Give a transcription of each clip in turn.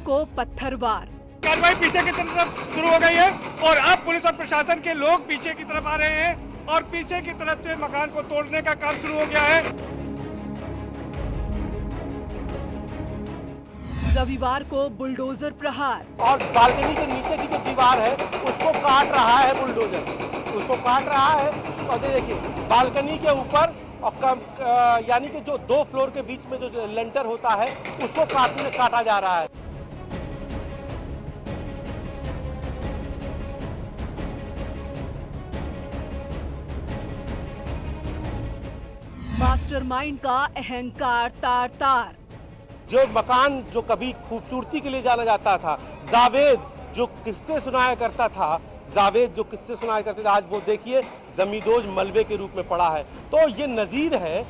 रविवार को पत्थरवार। कार्रवाई पीछे की तरफ शुरू हो गई है और अब पुलिस और प्रशासन के लोग पीछे की तरफ आ रहे हैं और पीछे की तरफ से मकान को तोड़ने का काम शुरू हो गया है। रविवार को बुलडोजर प्रहार और बालकनी के नीचे की जो दीवार है उसको काट रहा है बुलडोजर, उसको काट रहा है। और देखिए बालकनी के ऊपर और यानी कि जो 2 फ्लोर के बीच में जो लेंटर होता है उसको काटा जा रहा है। मास्टरमाइंड का अहंकार तार तार। जो मकान जो कभी खूबसूरती के लिए जाना जाता था, जावेद जो किस्से सुनाया करता था, आज वो देखिए जमींदोज मलबे के रूप में पड़ा है। तो ये नजीर है।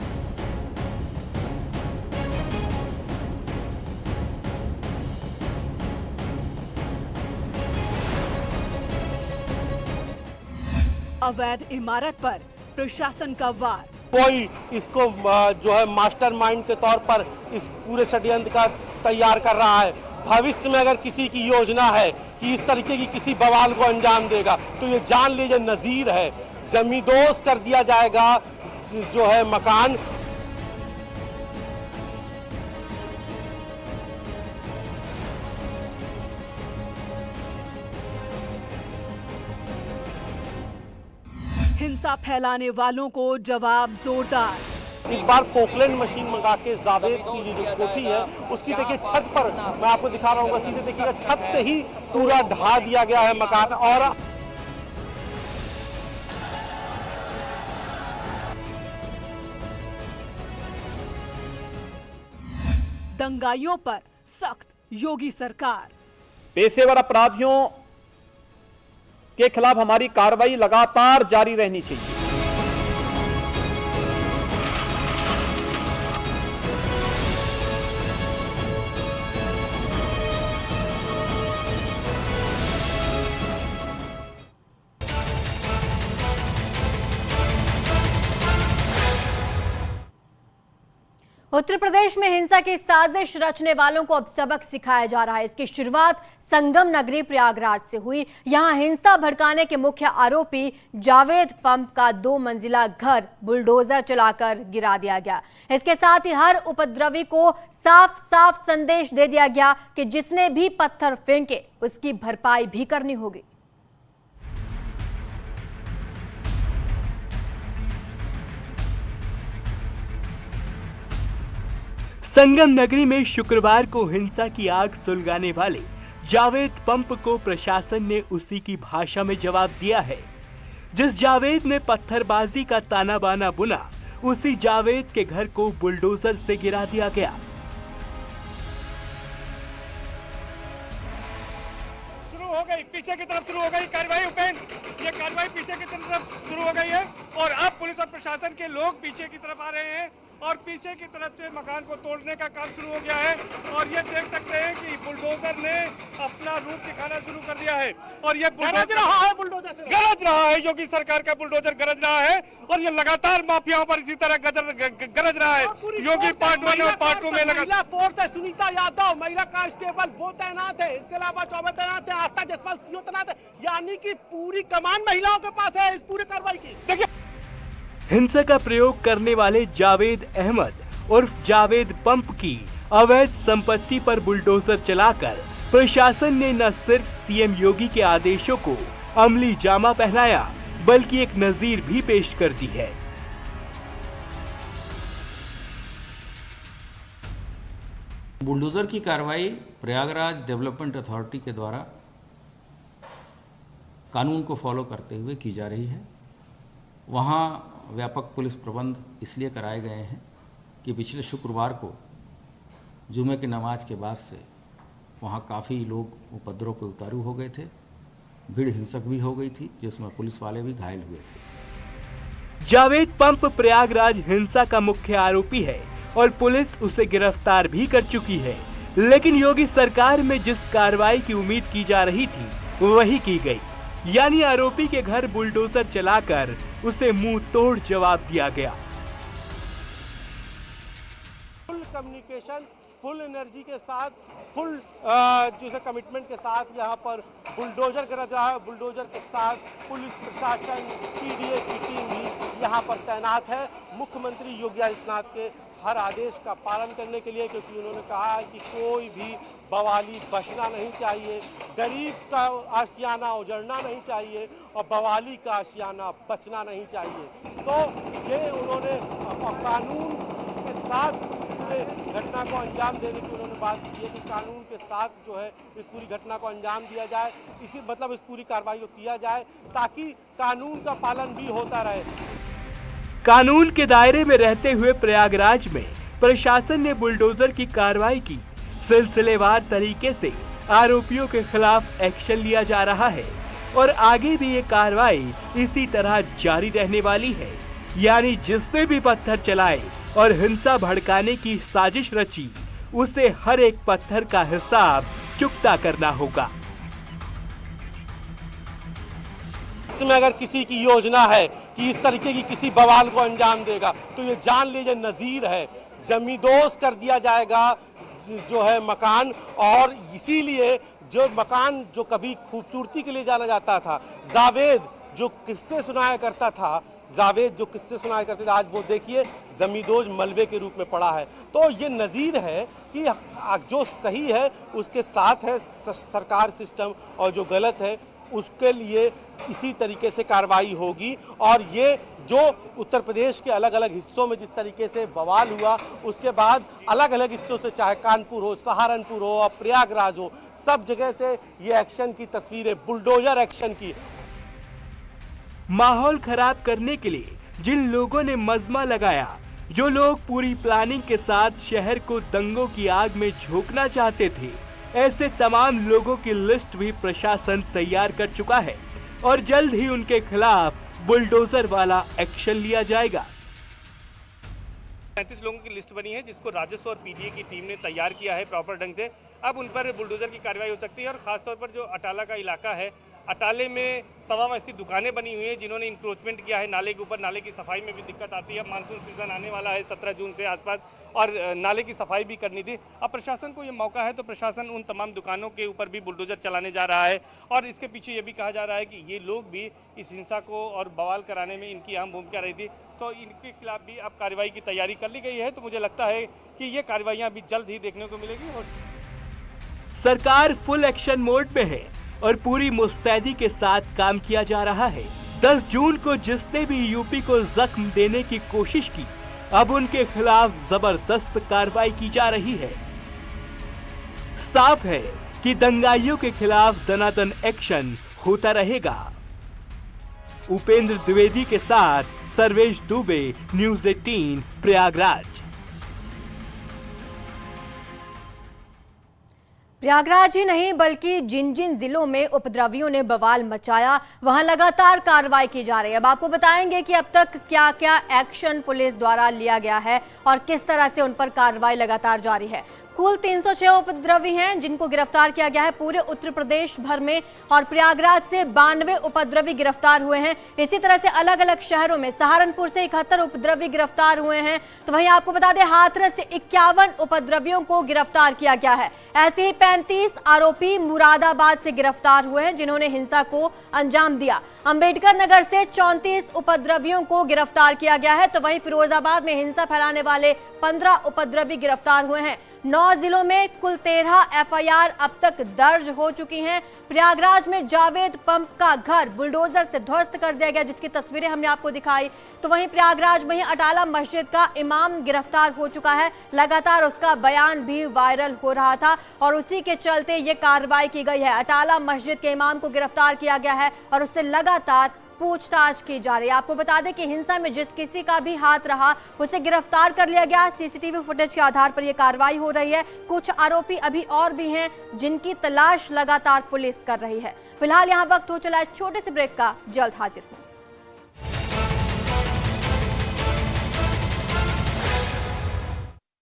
अवैध इमारत पर प्रशासन का वार। कोई इसको जो है मास्टरमाइंड के तौर पर इस पूरे षड्यंत्र का तैयार कर रहा है। भविष्य में अगर किसी की योजना है कि इस तरीके की किसी बवाल को अंजाम देगा तो ये जान लीजिए नजीर है। जमींदोज कर दिया जाएगा जो है मकान। हिंसा फैलाने वालों को जवाब जोरदार। इस बार पोकलैंड मशीन मंगा के जावेद की जो कोठी है उसकी देखिए छत पर, मैं आपको दिखा रहा हूँ, सीधे देखिएगा छत से ही पूरा ढा दिया गया है मकान। और दंगाइयों पर सख्त योगी सरकार। पेशेवर अपराधियों के खिलाफ हमारी कार्रवाई लगातार जारी रहनी चाहिए। उत्तर प्रदेश में हिंसा की साजिश रचने वालों को अब सबक सिखाया जा रहा है। इसकी शुरुआत संगम नगरी प्रयागराज से हुई। यहां हिंसा भड़काने के मुख्य आरोपी जावेद पंप का 2 मंजिला घर बुलडोजर चलाकर गिरा दिया गया। इसके साथ ही हर उपद्रवी को साफ साफ संदेश दे दिया गया कि जिसने भी पत्थर फेंके उसकी भरपाई भी करनी होगी। संगम नगरी में शुक्रवार को हिंसा की आग सुलगाने वाले जावेद पंप को प्रशासन ने उसी की भाषा में जवाब दिया है। जिस जावेद ने पत्थरबाजी का ताना बाना बुना, उसी जावेद के घर को बुलडोजर से गिरा दिया गया। शुरू हो गई, पीछे की तरफ शुरू हो गई कार्रवाई। उपेंद्र, ये कार्रवाई पीछे की तरफ शुरू हो गई है और अब पुलिस और प्रशासन के लोग पीछे की तरफ आ रहे हैं और पीछे की तरफ से मकान को तोड़ने का काम शुरू हो गया है। और ये देख सकते हैं कि बुलडोजर ने अपना रूप दिखाना शुरू कर दिया है और ये गरज रहा है योगी सरकार का बुलडोजर गरज रहा है और ये लगातार माफियाओं पर इसी तरह गरज रहा है। योगी पार्ट 1 और पार्ट 2 में महिला फोर्स है, सुनीता यादव महिला कांस्टेबल वो तैनात है, इसके अलावा 24 तैनात है, आस्था जायसवाल सीओ तैनात है, यानी कि पूरी कमान महिलाओं के पास है इस पूरी कार्रवाई की। देखिए हिंसा का प्रयोग करने वाले जावेद अहमद उर्फ जावेद पंप की अवैध संपत्ति पर बुलडोजर चलाकर प्रशासन ने न सिर्फ सीएम योगी के आदेशों को अमली जामा पहनाया बल्कि एक नजीर भी पेश कर दी है। बुलडोजर की कार्रवाई प्रयागराज डेवलपमेंट अथॉरिटी के द्वारा कानून को फॉलो करते हुए की जा रही है। वहाँ व्यापक पुलिस प्रबंध इसलिए कराए गए हैं कि पिछले शुक्रवार को जुमे की नमाज के बाद से वहाँ काफ़ी लोग उपद्रव पे उतारू हो गए थे, भीड़ हिंसक भी हो गई थी जिसमें पुलिस वाले भी घायल हुए थे। जावेद पंप प्रयागराज हिंसा का मुख्य आरोपी है और पुलिस उसे गिरफ्तार भी कर चुकी है, लेकिन योगी सरकार में जिस कार्रवाई की उम्मीद की जा रही थी वही की गई, यानी आरोपी के घर बुलडोजर चलाकर उसे मुंह तोड़ जवाब दिया गया। फुल कम्युनिकेशन फुल एनर्जी के साथ, फुल जो है कमिटमेंट के साथ यहाँ पर बुलडोजर गरज रहा है। बुलडोजर के साथ पुलिस प्रशासन, पीडीए की टीम भी यहाँ पर तैनात है मुख्यमंत्री योगी आदित्यनाथ के हर आदेश का पालन करने के लिए, क्योंकि उन्होंने कहा है कि कोई भी बवाली बचना नहीं चाहिए, गरीब का आशियाना उजड़ना नहीं चाहिए और बवाली का आशियाना बचना नहीं चाहिए। तो ये उन्होंने कानून के साथ पूरे घटना को अंजाम देने की उन्होंने बात की है कि कानून के साथ जो है इस पूरी घटना को अंजाम दिया जाए, इसी मतलब इस पूरी कार्रवाई को किया जाए ताकि कानून का पालन भी होता रहे। कानून के दायरे में रहते हुए प्रयागराज में प्रशासन ने बुलडोजर की कार्रवाई की। सिलसिलेवार तरीके से आरोपियों के खिलाफ एक्शन लिया जा रहा है और आगे भी ये कार्रवाई इसी तरह जारी रहने वाली है। यानी जिसने भी पत्थर चलाए और हिंसा भड़काने की साजिश रची, उसे हर एक पत्थर का हिसाब चुकता करना होगा। इसमें अगर किसी की योजना है कि इस तरीके की किसी बवाल को अंजाम देगा, तो ये जान लीजिए नजीर है, जमींदोज कर दिया जाएगा जो है मकान। और इसीलिए जो मकान जो कभी खूबसूरती के लिए जाना जाता था, जावेद जो किस्से सुनाया करता था, आज वो देखिए जमींदोज मलबे के रूप में पड़ा है। तो ये नज़ीर है कि जो सही है उसके साथ है सरकार सिस्टम और जो गलत है उसके लिए इसी तरीके से कार्रवाई होगी। और ये जो उत्तर प्रदेश के अलग अलग हिस्सों में जिस तरीके से बवाल हुआ, उसके बाद अलग अलग हिस्सों से, चाहे कानपुर हो, सहारनपुर हो और प्रयागराज हो, सब जगह से ये एक्शन की तस्वीरें, बुलडोजर एक्शन की। माहौल खराब करने के लिए जिन लोगों ने मजमा लगाया, जो लोग पूरी प्लानिंग के साथ शहर को दंगों की आग में झोंकना चाहते थे, ऐसे तमाम लोगों की लिस्ट भी प्रशासन तैयार कर चुका है और जल्द ही उनके खिलाफ बुलडोजर वाला एक्शन लिया जाएगा। 35 लोगों की लिस्ट बनी है जिसको राजस्व और पीडीए की टीम ने तैयार किया है प्रॉपर ढंग से। अब उन पर बुलडोजर की कार्रवाई हो सकती है। और खासतौर पर जो अटाला का इलाका है, अटाले में तमाम ऐसी दुकानें बनी हुई हैं जिन्होंने इंक्रोचमेंट किया है नाले के ऊपर। नाले की सफाई में भी दिक्कत आती है। मानसून सीजन आने वाला है 17 जून से आसपास, और नाले की सफाई भी करनी थी। अब प्रशासन को ये मौका है तो प्रशासन उन तमाम दुकानों के ऊपर भी बुलडोजर चलाने जा रहा है। और इसके पीछे ये भी कहा जा रहा है कि ये लोग भी इस हिंसा को और बवाल कराने में इनकी अहम भूमिका रही थी, तो इनके खिलाफ भी अब कार्रवाई की तैयारी कर ली गई है। तो मुझे लगता है कि ये कार्रवाइयाँ भी जल्द ही देखने को मिलेगी। और सरकार फुल एक्शन मोड में है और पूरी मुस्तैदी के साथ काम किया जा रहा है। 10 जून को जिसने भी यूपी को जख्म देने की कोशिश की, अब उनके खिलाफ जबरदस्त कार्रवाई की जा रही है। साफ है कि दंगाइयों के खिलाफ दनादन एक्शन होता रहेगा। उपेंद्र द्विवेदी के साथ सर्वेश दुबे, न्यूज़ 18 प्रयागराज। प्रयागराज ही नहीं बल्कि जिन जिन जिलों में उपद्रवियों ने बवाल मचाया, वहां लगातार कार्रवाई की जा रही है। अब आपको बताएंगे कि अब तक क्या क्या एक्शन पुलिस द्वारा लिया गया है और किस तरह से उन पर कार्रवाई लगातार जारी है। कुल 306 उपद्रवी हैं जिनको गिरफ्तार किया गया है पूरे उत्तर प्रदेश भर में, और प्रयागराज से 92 उपद्रवी गिरफ्तार हुए हैं। इसी तरह से अलग अलग शहरों में सहारनपुर से 71 उपद्रवी गिरफ्तार हुए हैं। तो वहीं आपको बता दें हाथरस से 51 उपद्रवियों को गिरफ्तार किया गया है। ऐसे ही 35 आरोपी मुरादाबाद से गिरफ्तार हुए हैं जिन्होंने हिंसा को अंजाम दिया। अंबेडकर नगर से 34 उपद्रवियों को गिरफ्तार किया गया है। तो वहीं फिरोजाबाद में हिंसा फैलाने वाले 15 उपद्रवी गिरफ्तार हुए हैं। 9 जिलों में कुल 13 एफआईआर अब तक दर्ज हो चुकी हैं। प्रयागराज में जावेद पंप का घर बुलडोजर से ध्वस्त कर दिया गया, जिसकी तस्वीरें हमने आपको दिखाई। तो वहीं प्रयागराज में ही अटाला मस्जिद का इमाम गिरफ्तार हो चुका है। लगातार उसका बयान भी वायरल हो रहा था और उसी के चलते ये कार्रवाई की गई है। अटाला मस्जिद के इमाम को गिरफ्तार किया गया है और उससे लगातार पूछताछ की जा रही है। आपको बता दें कि हिंसा में जिस किसी का भी हाथ रहा उसे गिरफ्तार कर लिया गया। सीसीटीवी फुटेज के आधार पर यह कार्रवाई हो रही है। कुछ आरोपी अभी और भी हैं जिनकी तलाश लगातार पुलिस कर रही है। फिलहाल यहाँ वक्त हो चला है छोटे से ब्रेक का, जल्द हाजिर हूं।